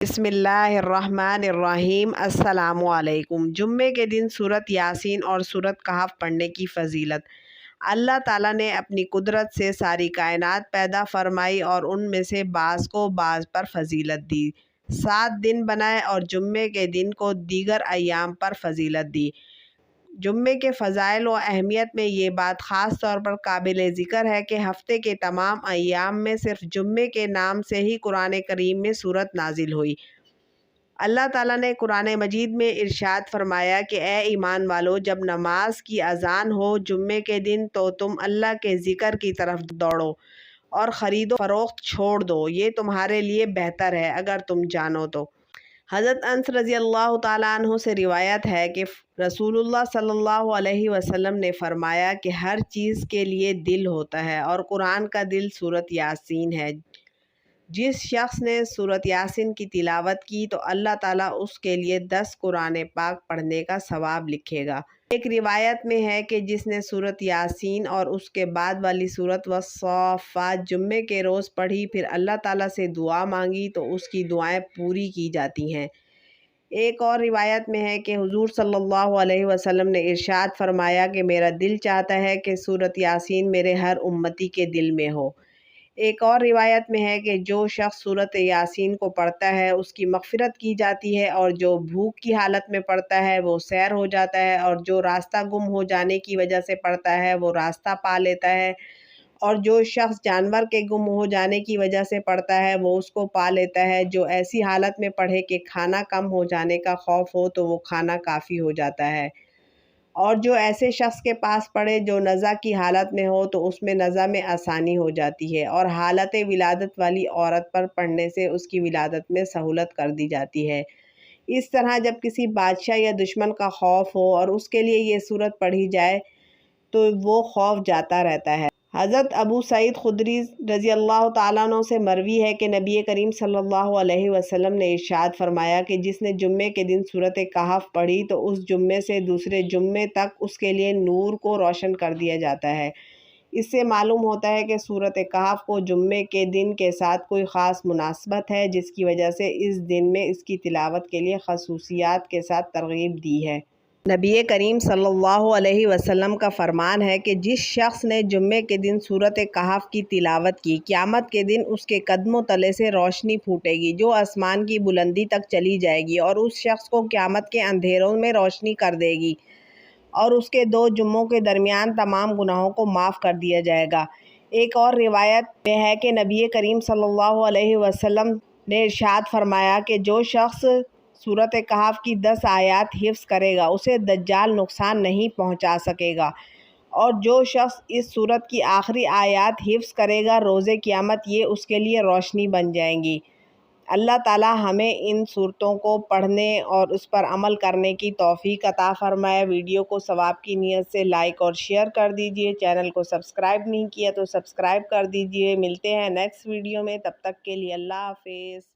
بسم اللہ الرحمن الرحیم۔ السلام علیکم۔ جمعے کے دن سورۃ یاسین اور سورۃ کہف پڑھنے کی فضیلت۔ اللہ تعالیٰ نے اپنی قدرت سے ساری کائنات پیدا فرمائی اور ان میں سے بعض کو بعض پر فضیلت دی۔ 7 دن بنائے اور جمعے کے دن کو دیگر ایام پر فضیلت دی۔ جمعے کے فضائل و اہمیت میں یہ بات خاص طور پر قابل ذکر ہے کہ ہفتے کے تمام ایام میں صرف جمعے کے نام سے ہی قرآن کریم میں سورت نازل ہوئی۔ اللہ تعالیٰ نے قرآن مجید میں ارشاد فرمایا کہ اے ایمان والو، جب نماز کی اذان ہو جمعے کے دن تو تم اللہ کے ذکر کی طرف دوڑو اور خرید و فروخت چھوڑ دو، یہ تمہارے لیے بہتر ہے اگر تم جانو تو۔ حضرت انس رضی اللہ تعالیٰ عنہ سے روایت ہے کہ رسول اللہ صلی اللہ علیہ وسلم نے فرمایا کہ ہر چیز کے لیے دل ہوتا ہے اور قرآن کا دل سورۃ یاسین ہے۔ جس شخص نے سورۃ یاسین کی تلاوت کی تو اللہ تعالیٰ اس کے لیے 10 قرآن پاک پڑھنے کا ثواب لکھے گا۔ ایک روایت میں ہے کہ جس نے سورۃ یاسین اور اس کے بعد والی سورۃ والصافات جمعے کے روز پڑھی پھر اللہ تعالیٰ سے دعا مانگی تو اس کی دعائیں پوری کی جاتی ہیں۔ ایک اور روایت میں ہے کہ حضور صلی اللہ علیہ وسلم نے ارشاد فرمایا کہ میرا دل چاہتا ہے کہ سورۃ یاسین میرے ہر امتی کے دل میں ہو۔ ایک اور روایت میں ہے کہ جو شخص سورۃ یاسین کو پڑھتا ہے اس کی مغفرت کی جاتی ہے، اور جو بھوک کی حالت میں پڑھتا ہے وہ سیر ہو جاتا ہے، اور جو راستہ گم ہو جانے کی وجہ سے پڑھتا ہے وہ راستہ پا لیتا ہے، اور جو شخص جانور کے گم ہو جانے کی وجہ سے پڑھتا ہے وہ اس کو پا لیتا ہے۔ جو ایسی حالت میں پڑھے کہ کھانا کم ہو جانے کا خوف ہو تو وہ کھانا کافی ہو جاتا ہے، اور جو ایسے شخص کے پاس پڑھے جو نزع کی حالت میں ہو تو اس میں نزع میں آسانی ہو جاتی ہے، اور حالت ولادت والی عورت پر پڑھنے سے اس کی ولادت میں سہولت کر دی جاتی ہے۔ اس طرح جب کسی بادشاہ یا دشمن کا خوف ہو اور اس کے لیے یہ سورت پڑھی جائے تو وہ خوف جاتا رہتا ہے۔ حضرت ابو سعید خدری رضی اللہ تعالیٰ عنہ سے مروی ہے کہ نبی کریم صلی اللہ علیہ وسلم نے ارشاد فرمایا کہ جس نے جمعے کے دن سورۃ کہف پڑھی تو اس جمعے سے دوسرے جمعے تک اس کے لیے نور کو روشن کر دیا جاتا ہے۔ اس سے معلوم ہوتا ہے کہ سورۃ کہف کو جمعے کے دن کے ساتھ کوئی خاص مناسبت ہے، جس کی وجہ سے اس دن میں اس کی تلاوت کے لیے خصوصیات کے ساتھ ترغیب دی ہے۔ نبی کریم صلی اللہ علیہ وسلم کا فرمان ہے کہ جس شخص نے جمعے کے دن سورۃ کہف کی تلاوت کی قیامت کے دن اس کے قدموں تلے سے روشنی پھوٹے گی جو آسمان کی بلندی تک چلی جائے گی، اور اس شخص کو قیامت کے اندھیروں میں روشنی کر دے گی، اور اس کے 2 جمعوں کے درمیان تمام گناہوں کو معاف کر دیا جائے گا۔ ایک اور روایت میں ہے کہ نبی کریم صلی اللہ علیہ وسلم نے ارشاد فرمایا کہ جو شخص سورۃ کہف کی 10 آیات حفظ کرے گا اسے دجال نقصان نہیں پہنچا سکے گا، اور جو شخص اس سورت کی آخری آیات حفظ کرے گا روز قیامت یہ اس کے لیے روشنی بن جائیں گی۔ اللہ تعالیٰ ہمیں ان سورتوں کو پڑھنے اور اس پر عمل کرنے کی توفیق عطا فرمائے۔ ویڈیو کو ثواب کی نیت سے لائک اور شیئر کر دیجئے۔ چینل کو سبسکرائب نہیں کیا تو سبسکرائب کر دیجئے۔ ملتے ہیں نیکسٹ ویڈیو میں، تب تک کے لیے اللہ حافظ۔